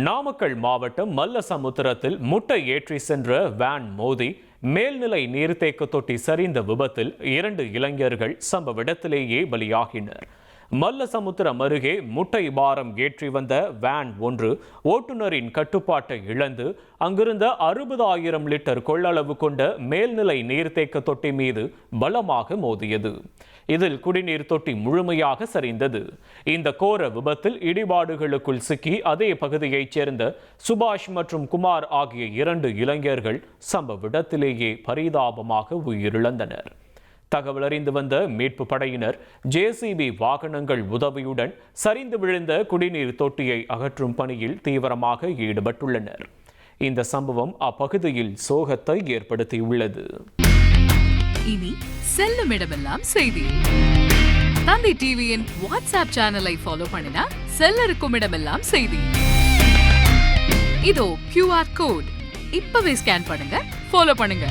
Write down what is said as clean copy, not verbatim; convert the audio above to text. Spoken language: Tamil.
நாமக்கல் மாவட்டம் மல்லசமுத்திரத்தில் முட்டை ஏற்றி சென்ற வேன் மோதி மேல்நிலை நீர்த்தேக்க தொட்டி சரிந்த விபத்தில் 2 இளைஞர்கள் சம்பவ இடத்திலேயே பலியாகினர். மல்லசமுத்திரம் அருகே முட்டை பாரம் ஏற்றி வந்த வேன் ஒன்று ஓட்டுநரின் கட்டுப்பாட்டை இழந்து அங்கிருந்த 60,000 லிட்டர் கொள்ளளவு கொண்ட மேல்நிலை நீர்த்தேக்க தொட்டி மீது பலமாக மோதியது. இதில் குடிநீர் தொட்டி முழுமையாக சரிந்தது. இந்த கோர விபத்தில் இடிபாடுகளுக்குள் சிக்கி அதே பகுதியைச் சேர்ந்த சுபாஷ் மற்றும் குமார் ஆகிய 2 இளைஞர்கள் சம்பவ இடத்திலேயே பரிதாபமாக உயிரிழந்தனர். தகவல் அறிந்து வந்த மீட்பு படையினர் ஜேசிபி வாகனங்கள் உதவியுடன் சரிந்து விழுந்த குடிநீர் தொட்டியை அகற்றும் பணியில் தீவிரமாக ஈடுபட்டுள்ளனர். இந்த சம்பவம் அப்பகுதியில் சோகத்தை ஏற்படுத்தியுள்ளது. இனி செல்லும் இடமெல்லாம் செய்தி. தந்தி டிவியின் வாட்ஸ்அப் சேனலை ஃபாலோ பண்ணினா செல்ல இருக்கும் இடமெல்லாம் செய்தி. இதோ QR கோட் இப்பவே ஸ்கேன் பண்ணுங்க, ஃபாலோ பண்ணுங்க.